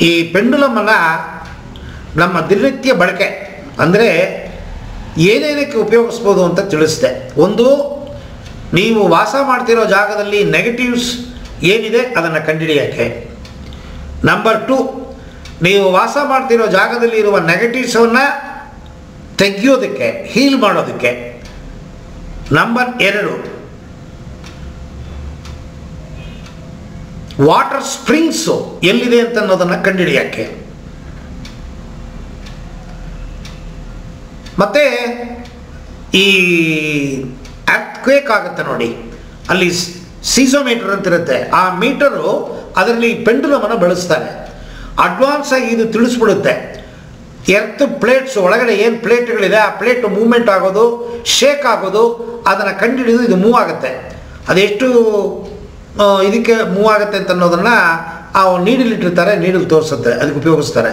ಈ ಪೆಂಡುಲಮನ್ನು ನಮ್ಮ ದಿನನಿತ್ಯ ಬಳಕೆ ಅಂದರೆ ಏನೇನಕ್ಕೆ ಉಪಯೋಗಿಸ್ಬೋದು ಅಂತ ತಿಳಿಸಿದೆ. ಒಂದು, ನೀವು ವಾಸ ಮಾಡ್ತಿರೋ ಜಾಗದಲ್ಲಿ ನೆಗೆಟಿವ್ಸ್ ಏನಿದೆ ಅದನ್ನು ಕಂಡುಹಿಡಿಯೋಕ್ಕೆ. ನಂಬರ್ 2, ನೀವು ವಾಸ ಮಾಡ್ತಿರೋ ಜಾಗದಲ್ಲಿ ಇರುವ ನೆಗೆಟಿವ್ಸನ್ನು ತೆಗೆಯೋದಕ್ಕೆ, ಹೀಲ್ ಮಾಡೋದಕ್ಕೆ. ನಂಬರ್ 2, ವಾಟರ್ ಸ್ಪ್ರಿಂಗ್ಸು ಎಲ್ಲಿದೆ ಅಂತ ಅನ್ನೋದನ್ನು ಕಂಡುಹಿಡಿಯೋಕ್ಕೆ. ಮತ್ತು ಈ ಅರ್ಥ್ಕ್ವೇಕ್ ಆಗುತ್ತೆ ನೋಡಿ, ಅಲ್ಲಿ ಸೀಸೋಮೀಟರ್ ಅಂತಿರುತ್ತೆ, ಆ ಮೀಟರು ಅದರಲ್ಲಿ ಪೆಂಡುಲಮನ್ನು ಬಳಸ್ತಾರೆ. ಅಡ್ವಾನ್ಸ್ ಆಗಿ ಇದು ತಿಳಿಸ್ಬಿಡುತ್ತೆ. ಎರ್ತ್ ಪ್ಲೇಟ್ಸ್ ಒಳಗಡೆ ಏನು ಪ್ಲೇಟ್ಗಳಿದೆ ಆ ಪ್ಲೇಟ್ ಮೂವ್ಮೆಂಟ್ ಆಗೋದು, ಶೇಕ್ ಆಗೋದು, ಅದನ್ನು ಕಂಡುಹಿಡಿದು ಇದು ಮೂವ್ ಆಗುತ್ತೆ. ಅದೆಷ್ಟು ಇದಕ್ಕೆ ಮೂವ್ ಆಗುತ್ತೆ ಅಂತ ಅನ್ನೋದನ್ನು ಆ ನೀಡಲ್ ಇಟ್ಟಿರ್ತಾರೆ, ನೀಡಲ್ ತೋರಿಸುತ್ತೆ, ಅದಕ್ಕೆ ಉಪಯೋಗಿಸ್ತಾರೆ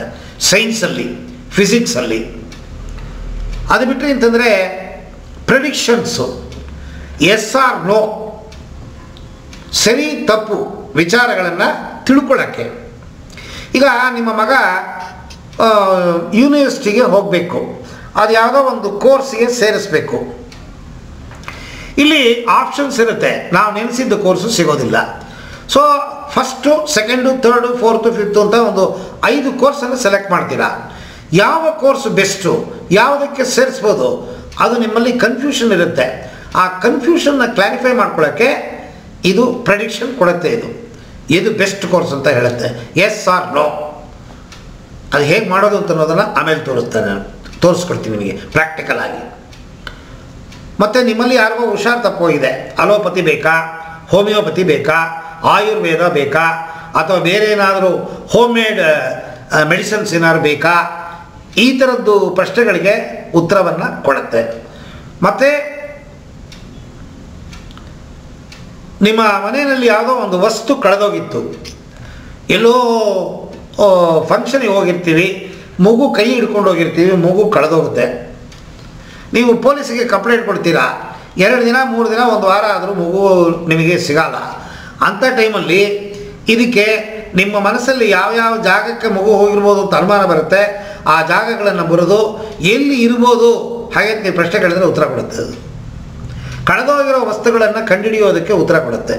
ಸೈನ್ಸಲ್ಲಿ, ಫಿಸಿಕ್ಸಲ್ಲಿ. ಅದು ಬಿಟ್ಟರೆ ಅಂತಂದರೆ ಪ್ರೆಡಿಕ್ಷನ್ಸು, ಎಸ್ ಆರ್ ನೋ, ಸರಿ ತಪ್ಪು ವಿಚಾರಗಳನ್ನು ತಿಳ್ಕೊಳ್ಳೋಕ್ಕೆ. ಈಗ ನಿಮ್ಮ ಮಗ ಯೂನಿವರ್ಸಿಟಿಗೆ ಹೋಗಬೇಕು, ಅದು ಯಾವುದೋ ಒಂದು ಕೋರ್ಸಿಗೆ ಸೇರಿಸಬೇಕು. ಇಲ್ಲಿ ಆಪ್ಷನ್ಸ್ ಇರುತ್ತೆ, ನಾವು ನೆನೆಸಿದ್ದ ಕೋರ್ಸು ಸಿಗೋದಿಲ್ಲ. So first, second, third, fourth, fifth ಅಂತ ಒಂದು 5 ಕೋರ್ಸನ್ನು ಸೆಲೆಕ್ಟ್ ಮಾಡ್ತೀರಾ. ಯಾವ ಕೋರ್ಸ್ ಬೆಸ್ಟು, ಯಾವುದಕ್ಕೆ ಸೇರಿಸ್ಬೋದು, ಅದು ನಿಮ್ಮಲ್ಲಿ ಕನ್ಫ್ಯೂಷನ್ ಇರುತ್ತೆ. ಆ ಕನ್ಫ್ಯೂಷನ್ನ ಕ್ಲಾರಿಫೈ ಮಾಡ್ಕೊಳ್ಳೋಕ್ಕೆ ಇದು ಪ್ರೆಡಿಕ್ಷನ್ ಕೊಡುತ್ತೆ. ಇದು ಬೆಸ್ಟ್ ಕೋರ್ಸ್ ಅಂತ ಹೇಳುತ್ತೆ, ಎಸ್ ಆರ್ ನೋ. ಅದು ಹೇಗೆ ಮಾಡೋದು ಅಂತ ಅನ್ನೋದನ್ನು ಆಮೇಲೆ ತೋರಿಸ್ಕೊಡ್ತೀನಿ ನಿಮಗೆ ಪ್ರಾಕ್ಟಿಕಲ್ ಆಗಿ. ಮತ್ತು ನಿಮ್ಮಲ್ಲಿ ಯಾರಿಗೋ ಹುಷಾರು ತಪ್ಪೋಗಿದೆ, ಅಲೋಪತಿ ಬೇಕಾ, ಹೋಮಿಯೋಪತಿ ಬೇಕಾ, ಆಯುರ್ವೇದ ಬೇಕಾ, ಅಥವಾ ಬೇರೆ ಏನಾದರೂ ಹೋಮ್ ಮೇಡ್ ಮೆಡಿಸಿನ್ಸ್ ಏನಾದ್ರು ಬೇಕಾ, ಈ ಥರದ್ದು ಪ್ರಶ್ನೆಗಳಿಗೆ ಉತ್ತರವನ್ನು ಕೊಡುತ್ತೆ. ಮತ್ತು ನಿಮ್ಮ ಮನೆಯಲ್ಲಿ ಯಾವುದೋ ಒಂದು ವಸ್ತು ಕಳೆದೋಗಿತ್ತು, ಎಲ್ಲೋ ಫಂಕ್ಷನಿಗೆ ಹೋಗಿರ್ತೀವಿ, ಮಗು ಕೈ ಹಿಡ್ಕೊಂಡು ಹೋಗಿರ್ತೀವಿ, ಮಗು ಕಳೆದೋಗುತ್ತೆ. ನೀವು ಪೊಲೀಸಿಗೆ ಕಂಪ್ಲೇಂಟ್ ಕೊಡ್ತೀರಾ, 2 ದಿನ 3 ದಿನ 1 ವಾರ ಆದರೂ ಮಗು ನಿಮಗೆ ಸಿಗಲ್ಲ. ಅಂಥ ಟೈಮಲ್ಲಿ ಇದಕ್ಕೆ ನಿಮ್ಮ ಮನಸ್ಸಲ್ಲಿ ಯಾವ್ಯಾವ ಜಾಗಕ್ಕೆ ಮಗು ಹೋಗಿರ್ಬೋದು ಅಂತ ಅನುಮಾನ ಬರುತ್ತೆ, ಆ ಜಾಗಗಳನ್ನು ಬರೆದು ಎಲ್ಲಿ ಇರ್ಬೋದು ಹಾಗೆ ನೀವು ಪ್ರಶ್ನೆ ಕೇಳಿದ್ರೆ ಉತ್ತರ ಕೊಡುತ್ತೆ. ಅದು ಕಳೆದೋಗಿರೋ ವಸ್ತುಗಳನ್ನು ಕಂಡುಹಿಡಿಯೋದಕ್ಕೆ ಉತ್ತರ ಕೊಡುತ್ತೆ.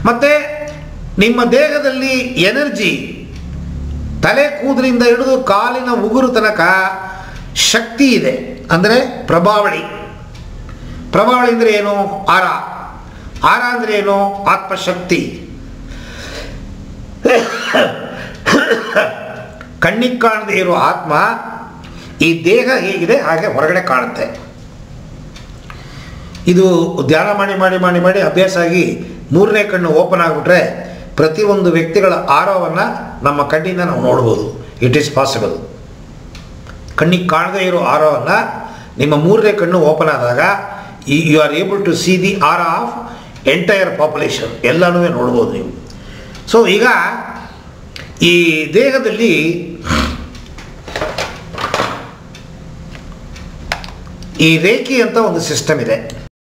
ಮತ್ತು ನಿಮ್ಮ ದೇಹದಲ್ಲಿ ಎನರ್ಜಿ, ತಲೆ ಕೂದಲಿಂದ ಹಿಡಿದು ಕಾಲಿನ ಉಗುರು ತನಕ ಶಕ್ತಿ ಇದೆ, ಅಂದರೆ ಪ್ರಭಾವಳಿ. ಪ್ರಭಾವಳಿ ಅಂದರೆ ಏನು? ಆರ. ಆರ ಅಂದರೆ ಏನು? ಆತ್ಮಶಕ್ತಿ. ಕಣ್ಣಿಗೆ ಕಾಣದೇ ಇರೋ ಆತ್ಮ ಈ ದೇಹ ಹೇಗಿದೆ ಹಾಗೆ ಹೊರಗಡೆ ಕಾಣುತ್ತೆ. ಇದು ಧ್ಯಾನ ಮಾಡಿ ಮಾಡಿ ಮಾಡಿ ಮಾಡಿ ಅಭ್ಯಾಸ ಆಗಿ 3ನೇ ಕಣ್ಣು ಓಪನ್ ಆಗಿಬಿಟ್ರೆ ಪ್ರತಿಯೊಂದು ವ್ಯಕ್ತಿಗಳ ಆರವನ್ನು ನಮ್ಮ ಕಣ್ಣಿಂದ ನಾವು ನೋಡ್ಬೋದು. It is possible. ಕಣ್ಣಿಗೆ ಕಾಣದೇ ಇರೋ ಆರವನ್ನು ನಿಮ್ಮ 3ನೇ ಕಣ್ಣು ಓಪನ್ ಆದಾಗ you are able to see the aura of entire population, ಎಲ್ಲನೂ ನೋಡ್ಬೋದು ನೀವು. ಸೊ ಈಗ ಈ ದೇಹದಲ್ಲಿ ಈ ರೇಖಿ ಅಂತ ಒಂದು ಸಿಸ್ಟಮ್ ಇದೆ.